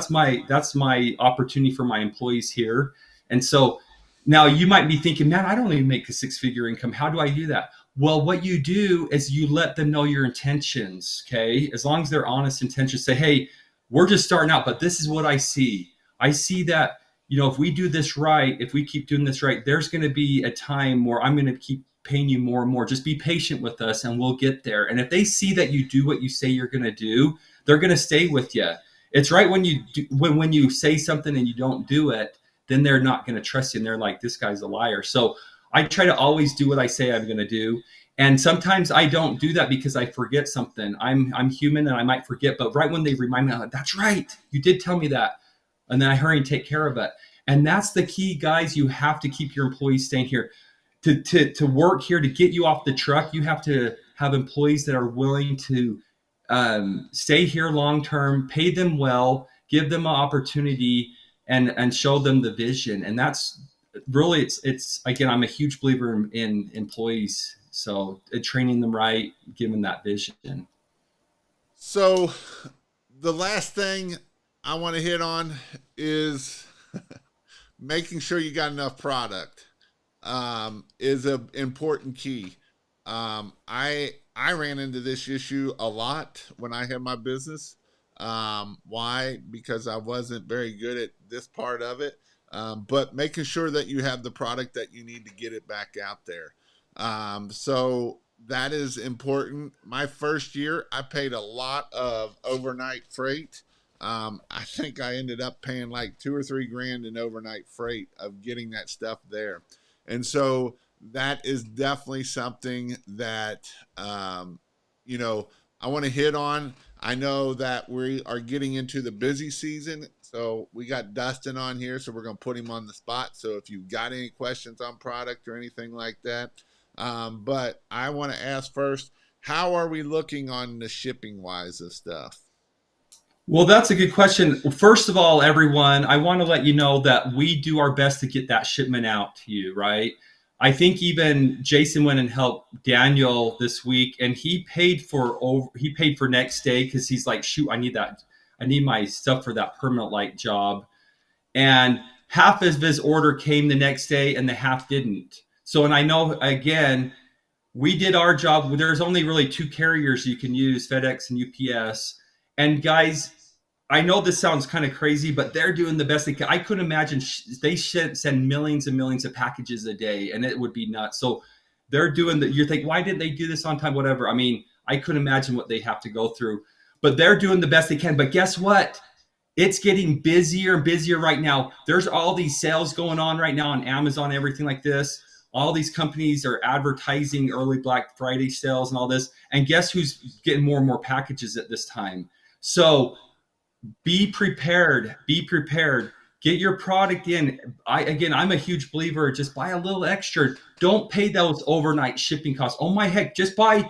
my opportunity for my employees here. And so now you might be thinking, man, I don't even make a six-figure income. How do I do that? Well, what you do is you let them know your intentions, okay? As long as they're honest intentions, say, hey, we're just starting out, but this is what I see. I see that, if we do this right, if we keep doing this right, there's going to be a time where I'm going to keep paying you more and more. Just be patient with us and we'll get there. And if they see that you do what you say you're going to do, they're going to stay with you. It's right when you do, when you say something and you don't do it, then they're not going to trust you. And they're like, this guy's a liar. So I try to always do what I say I'm going to do. And sometimes I don't do that because I forget something. I'm human and I might forget, but right when they remind me, I'm like, that's right, you did tell me that. And then I hurry and take care of it. And that's the key, guys. You have to keep your employees staying here. To work here, to get you off the truck, you have to have employees that are willing to stay here long term, pay them well, give them an opportunity, and show them the vision. And that's really, it's again, I'm a huge believer in employees. So training them right, giving that vision. So the last thing I want to hit on is making sure you got enough product. Is an important key. I ran into this issue a lot when I had my business. Why? Because I wasn't very good at this part of it. But making sure that you have the product that you need to get it back out there. So that is important. My first year, I paid a lot of overnight freight. I think I ended up paying like 2 or 3 grand in overnight freight of getting that stuff there. And so that is definitely something that, I want to hit on. I know that we are getting into the busy season. So we got Dustin on here. So we're going to put him on the spot. So if you've got any questions on product or anything like that, but I want to ask first, how are we looking on the shipping wise of stuff? Well, that's a good question. First of all, everyone, I want to let you know that we do our best to get that shipment out to you, right? I think even Jason went and helped Daniel this week, and he paid for next day because he's like, shoot, I need my stuff for that permanent light job. And half of his order came the next day, and the half didn't. So, and I know again, we did our job. There's only really two carriers you can use, FedEx and UPS. And guys, I know this sounds kind of crazy, but they're doing the best they can. I couldn't imagine they should send millions and millions of packages a day, and it would be nuts. So they're doing that. You're thinking, why didn't they do this on time? Whatever. I mean, I couldn't imagine what they have to go through, but they're doing the best they can. But guess what? It's getting busier and busier right now. There's all these sales going on right now on Amazon, everything like this. All these companies are advertising early Black Friday sales and all this. And guess who's getting more and more packages at this time? So be prepared. Be prepared. Get your product in. I'm a huge believer. Just buy a little extra. Don't pay those overnight shipping costs. Oh my heck! Just buy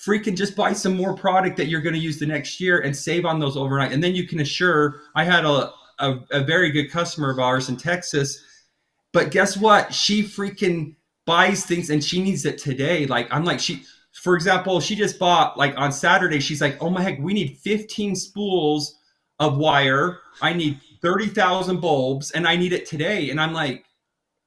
freaking just buy some more product that you're going to use the next year and save on those overnight. And then you can assure, I had a very good customer of ours in Texas, but guess what? She freaking buys things and she needs it today. Like, I'm like, for example, she just bought, like, on Saturday, she's like, oh my heck, we need 15 spools of wire. I need 30,000 bulbs and I need it today. And I'm like,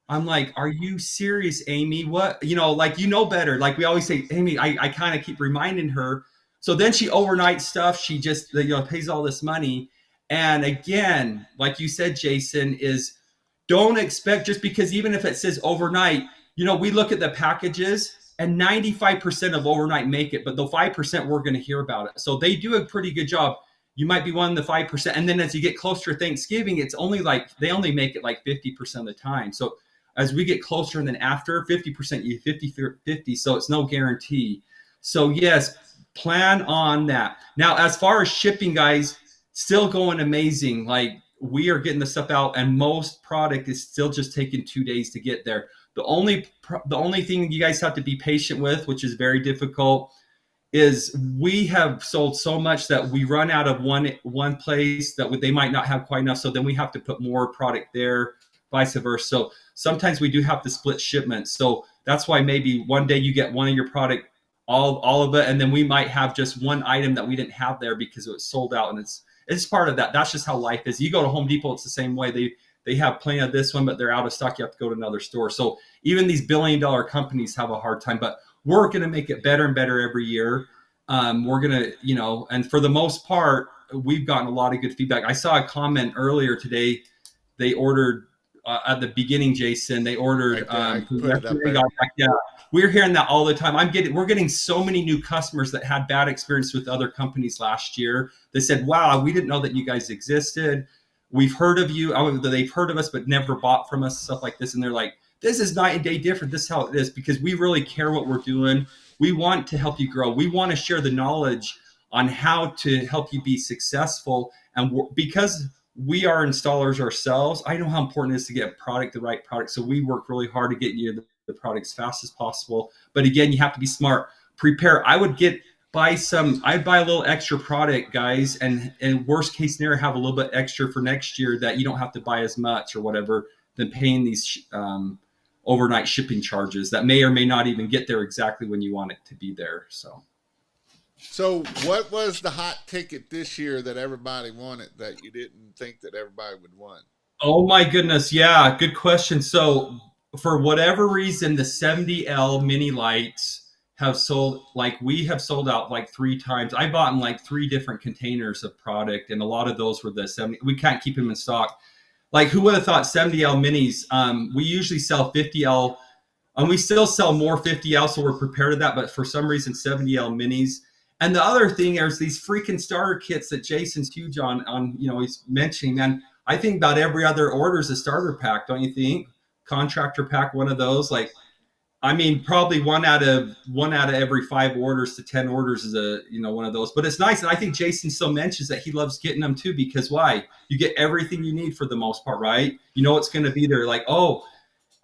are you serious, Amy? What, like, better. Like we always say, Amy, I kind of keep reminding her. So then she overnight stuff. She just, pays all this money. And again, like you said, Jason, is don't expect just because even if it says overnight, we look at the packages and 95% of overnight make it, but the 5% we're going to hear about it. So they do a pretty good job. You might be one of the 5%. And then as you get closer to Thanksgiving, it's only like, they only make it like 50% of the time. So as we get closer and then after 50%, you 50. So it's no guarantee. So yes, plan on that. Now, as far as shipping, guys, still going amazing. Like we are getting the stuff out and most product is still just taking 2 days to get there. The only thing you guys have to be patient with, which is very difficult, is we have sold so much that we run out of one place that they might not have quite enough. So then we have to put more product there, vice versa. So sometimes we do have to split shipments. So that's why maybe one day you get one of your product, all of it, and then we might have just one item that we didn't have there because it was sold out. And it's part of that. That's just how life is. You go to Home Depot, it's the same way. They have plenty of this one, but they're out of stock. You have to go to another store. So even these billion-dollar companies have a hard time, but we're going to make it better and better every year. We're going to, and for the most part, we've gotten a lot of good feedback. I saw a comment earlier today. They ordered at the beginning, Jason, they ordered, yeah, we're hearing that all the time. We're getting so many new customers that had bad experience with other companies last year. They said, wow, we didn't know that you guys existed. We've heard of you. They've heard of us, but never bought from us, stuff like this. And they're like, this is night and day different. This is how it is because we really care what we're doing. We want to help you grow. We want to share the knowledge on how to help you be successful. And because we are installers ourselves, I know how important it is to get the right product. So we work really hard to get you the product as fast as possible. But again, you have to be smart. Prepare. I'd buy a little extra product, guys, and worst case scenario, have a little bit extra for next year that you don't have to buy as much or whatever than paying these overnight shipping charges that may or may not even get there exactly when you want it to be there. So what was the hot ticket this year that everybody wanted that you didn't think that everybody would want? Oh my goodness. Yeah, good question. So for whatever reason, the 70L mini lights have sold, like we have sold out like 3 times. I bought in like 3 different containers of product and a lot of those were the 70. We can't keep them in stock. Like who would have thought 70L minis? We usually sell 50L and we still sell more 50L. So we're prepared to that. But for some reason, 70L minis. And the other thing is these freaking starter kits that Jason's huge on, he's mentioning, man, I think about every other order is a starter pack. Don't you think? Contractor pack, one of those, like, I mean, probably one out of every 5 orders to 10 orders is one of those. But it's nice, and I think Jason still mentions that he loves getting them too because why? You get everything you need for the most part, right? You know it's going to be there. Like,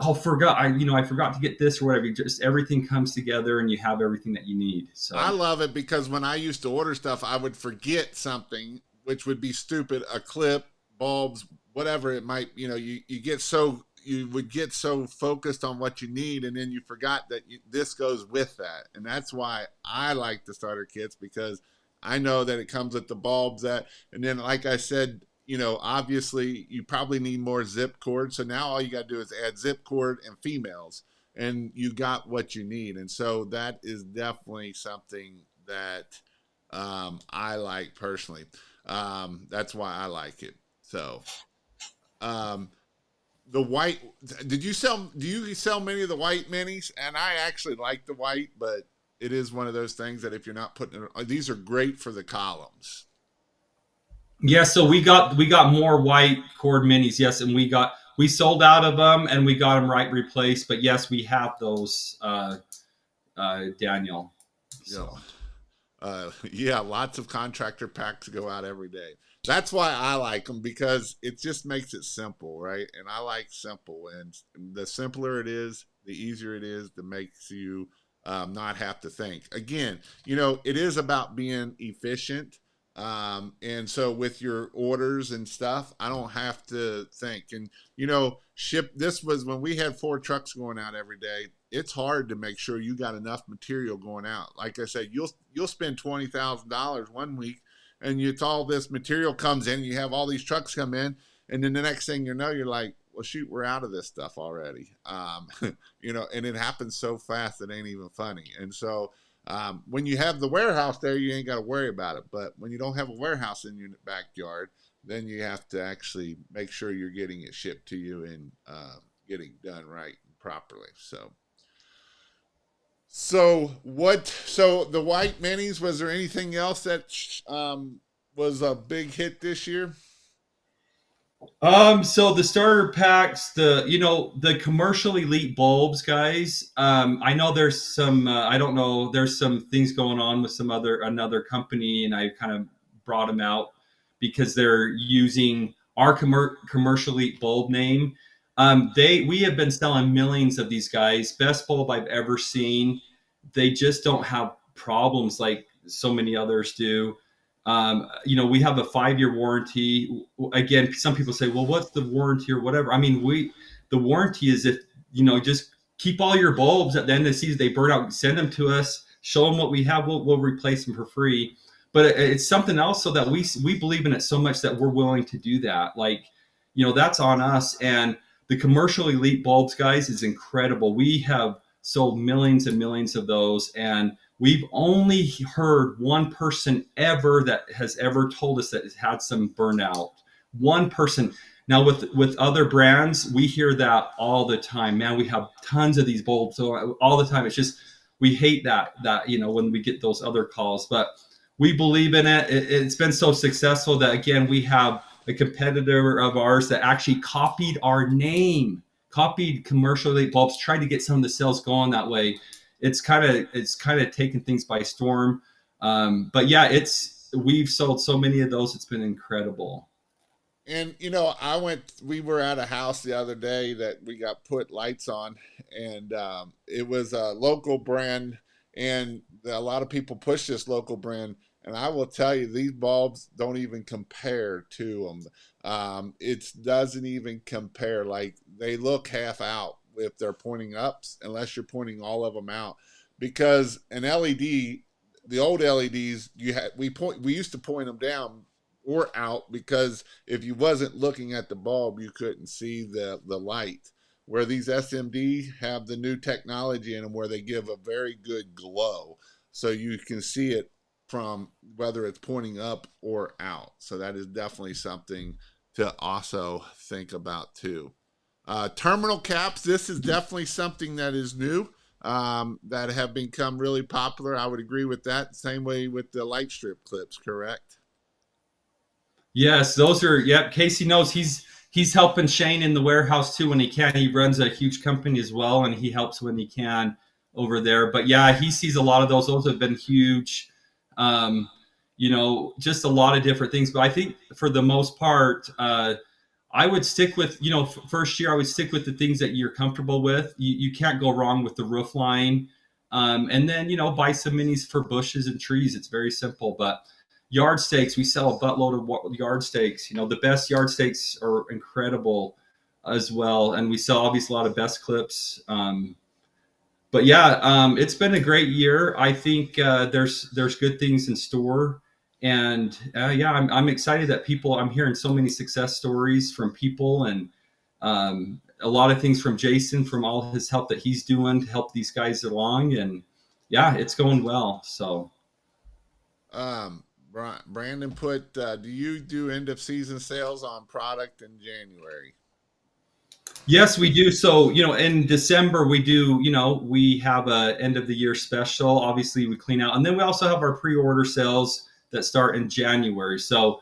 I forgot to get this or whatever. Just everything comes together, and you have everything that you need. So I love it because when I used to order stuff, I would forget something, which would be stupid: a clip, bulbs, whatever it might. You would get so focused on what you need, and then you forgot that this goes with that. And that's why I like the starter kits because I know that it comes with the bulbs and then, like I said, obviously you probably need more zip cord. So now all you got to do is add zip cord and females, and you got what you need. And so that is definitely something that I like personally. That's why I like it. So, the white, do you sell many of the white minis? And I actually like the white, but it is one of those things that if you're not putting it, these are great for the columns. Yeah, so we got more white cord minis, yes, and we sold out of them and we got them replaced. But yes, we have those, Daniel. So. Yeah, lots of contractor packs go out every day. That's why I like them because it just makes it simple, right? And I like simple, and the simpler it is, the easier it is to makes you not have to think. Again, it is about being efficient. And so with your orders and stuff, I don't have to think. And, ship, this was when we had 4 trucks going out every day. It's hard to make sure you got enough material going out. Like I said, you'll spend $20,000 one week, and it's all this material comes in. You have all these trucks come in, and then the next thing you know, you're like, well, shoot, we're out of this stuff already. And it happens so fast it ain't even funny. And so when you have the warehouse there, you ain't got to worry about it. But when you don't have a warehouse in your backyard, then you have to actually make sure you're getting it shipped to you and getting done right and properly. So what? So the white minis. Was there anything else that was a big hit this year? So the starter packs, the commercial elite bulbs, guys. I know there's some, I don't know, there's some things going on with another company, and I kind of brought them out because they're using our commercial elite bulb name. We have been selling millions of these guys. Best bulb I've ever seen. They just don't have problems like so many others do. We have a 5-year warranty. Again, some people say, well, what's the warranty or whatever? I mean, the warranty is if, just keep all your bulbs at the end of the season, they burn out, send them to us, show them what we have. We'll replace them for free. But it's something else so that we believe in it so much that we're willing to do that. Like, that's on us. And the commercial elite bulbs, guys, is incredible. We have sold millions and millions of those. And we've only heard one person ever that has ever told us that has had some burnout. One person. Now with other brands, we hear that all the time. Man, we have tons of these bulbs, so all the time. It's just we hate that when we get those other calls. But we believe in it. It's been so successful that again we have a competitor of ours that actually copied our name, copied commercial elite bulbs, tried to get some of the sales going that way. It's kind of taken things by storm. But yeah, we've sold so many of those. It's been incredible. And we were at a house the other day that we got put lights on, and it was a local brand, and a lot of people push this local brand. And I will tell you, these bulbs don't even compare to them. It doesn't even compare. Like they look half out if they're pointing up, unless you're pointing all of them out. Because an LED, the old LEDs, we used to point them down or out, because if you wasn't looking at the bulb, you couldn't see the light. Where these SMD have the new technology in them, where they give a very good glow, so you can see it from whether it's pointing up or out. So that is definitely something to also think about too. Terminal caps. This is definitely something that is new, that have become really popular. I would agree with that. Same way with the light strip clips, correct? Yes, those are. Yep, Casey knows he's helping Shane in the warehouse too when he can. He runs a huge company as well, and he helps when he can over there. But yeah, he sees a lot of those. Those have been huge. Um, just a lot of different things. But I think for the most part, I would stick with, first year, I would stick with the things that you're comfortable with. You can't go wrong with the roof line. And then, buy some minis for bushes and trees. It's very simple. But yard stakes, we sell a buttload of yard stakes. The best yard stakes are incredible as well. And we sell obviously a lot of best clips. But yeah, it's been a great year. I think there's good things in store, and yeah, I'm excited that I'm hearing so many success stories from people, and a lot of things from Jason, from all his help that he's doing to help these guys along, and yeah, it's going well. So Um, Brandon put, do you do end of season sales on product in January? yes, we do. So, in December we do, we have a end of the year special. Obviously we clean out, and then we also have our pre-order sales that start in January. So,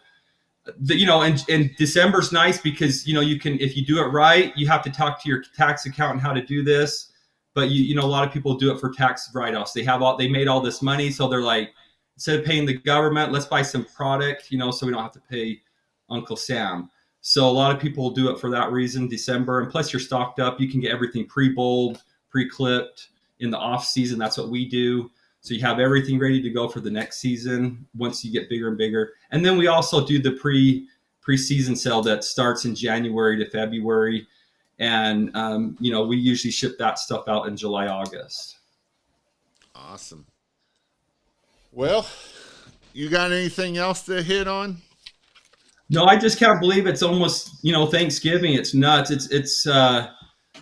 and December's nice because, you can, if you do it right, you have to talk to your tax accountant how to do this. But a lot of people do it for tax write-offs. They made all this money. So they're like, instead of paying the government, let's buy some product, so we don't have to pay Uncle Sam. So a lot of people do it for that reason, December. And plus you're stocked up. You can get everything pre-bowled, pre-clipped. in the off season. That's what we do. So you have everything ready to go for the next season once you get bigger and bigger. And then we also do the preseason sale that starts in January to February, and we usually ship that stuff out in July, August. Awesome. Well, you got anything else to hit on? No, I just can't believe it's almost Thanksgiving. It's nuts.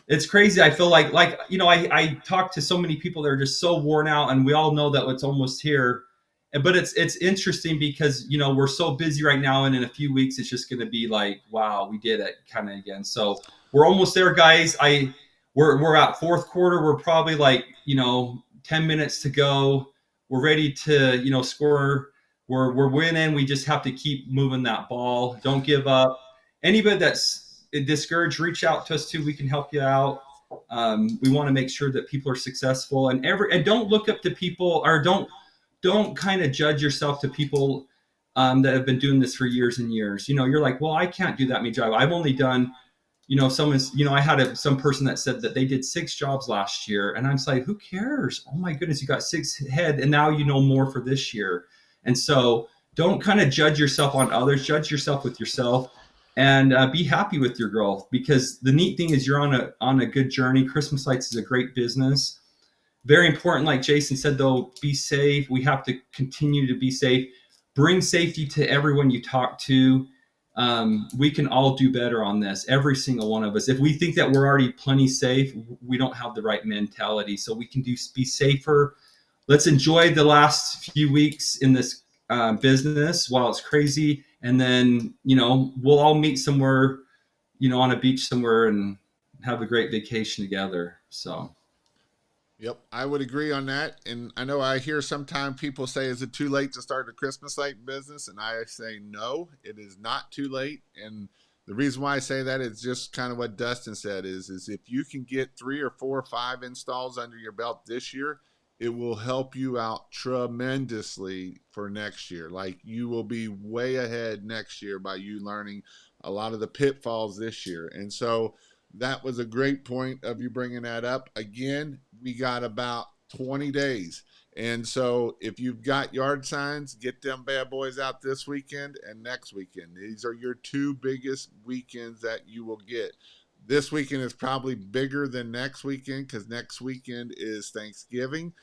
It's crazy. I feel like I talk to so many people that are just so worn out, and we all know that it's almost here. But it's interesting because we're so busy right now, and in a few weeks it's just going to be like, wow, we did it kind of again. So we're almost there, guys. We're at fourth quarter. We're probably like 10 minutes to go. We're ready to score. We're winning. We just have to keep moving that ball. Don't give up. Anybody that's discouraged, reach out to us too. We can help you out. We want to make sure that people are successful, and don't look up to people, or don't kind of judge yourself to people that have been doing this for years and years. You're like, well, I can't do that many jobs. I've only done, I had some person that said that they did 6 jobs last year, and I'm just like, who cares? Oh my goodness, you got 6 head, and now more for this year. And so don't kind of judge yourself on others. Judge yourself with yourself, and be happy with your growth, because the neat thing is you're on a good journey. Christmas Lights is a great business. Very important, like Jason said, though, be safe. We have to continue to be safe. Bring safety to everyone you talk to. We can all do better on this, every single one of us. If we think that we're already plenty safe, we don't have the right mentality. So we can be safer. Let's enjoy the last few weeks in this business while it's crazy. And then, we'll all meet somewhere, on a beach somewhere, and have a great vacation together. So. Yep, I would agree on that. And I know I hear sometimes people say, is it too late to start a Christmas light business? And I say, no, it is not too late. And the reason why I say that is just kind of what Dustin said is if you can get 3 or 4 or 5 installs under your belt this year, it will help you out tremendously for next year. Like, you will be way ahead next year by you learning a lot of the pitfalls this year. And so that was a great point of you bringing that up. Again, we got about 20 days. And so if you've got yard signs, get them bad boys out this weekend and next weekend. These are your 2 biggest weekends that you will get. This weekend is probably bigger than next weekend because next weekend is Thanksgiving.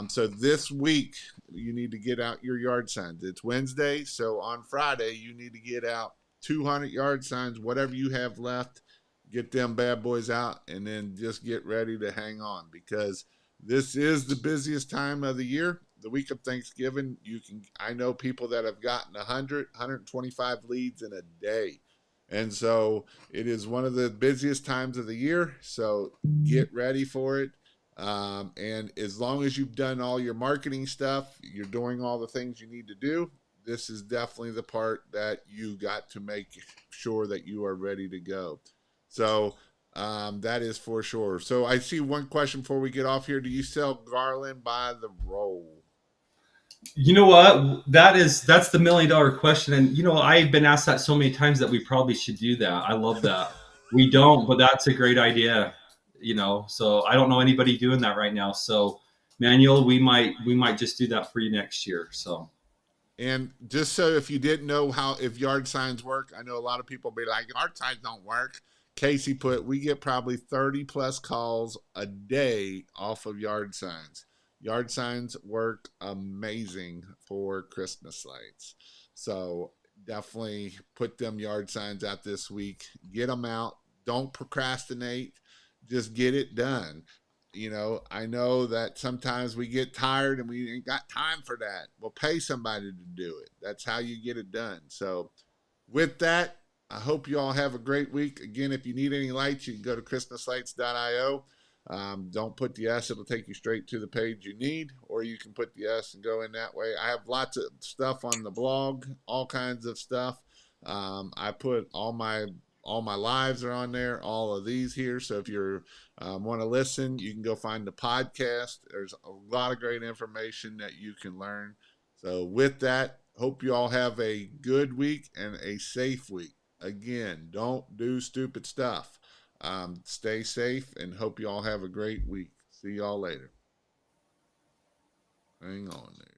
So this week, you need to get out your yard signs. It's Wednesday, so on Friday, you need to get out 200 yard signs, whatever you have left. Get them bad boys out, and then just get ready to hang on, because this is the busiest time of the year. The week of Thanksgiving, I know people that have gotten 100, 125 leads in a day. And so it is one of the busiest times of the year. So get ready for it. And as long as you've done all your marketing stuff, you're doing all the things you need to do, this is definitely the part that you got to make sure that you are ready to go. So that is for sure. So I see one question before we get off here. Do you sell garland by the roll? You know what? That's the $1 million question. And I've been asked that so many times that we probably should do that. I love that. We don't, but that's a great idea. So I don't know anybody doing that right now. So Manuel, we might just do that for you next year. So. And just so if you didn't know if yard signs work, I know a lot of people be like, yard signs don't work. Casey put, we get probably 30 plus calls a day off of yard signs. Yard signs work amazing for Christmas lights. So definitely put them yard signs out this week. Get them out. Don't procrastinate. Just get it done. I know that sometimes we get tired and we ain't got time for that. Well, pay somebody to do it. That's how you get it done. So with that, I hope you all have a great week. Again, if you need any lights, you can go to christmaslights.io. Don't put the S. It'll take you straight to the page you need, or you can put the S and go in that way. I have lots of stuff on the blog, all kinds of stuff. I put all my lives are on there, all of these here. So if you want to listen, you can go find the podcast. There's a lot of great information that you can learn. So with that, hope you all have a good week and a safe week. Again, don't do stupid stuff. Stay safe, and hope you all have a great week. See y'all later. Hang on there.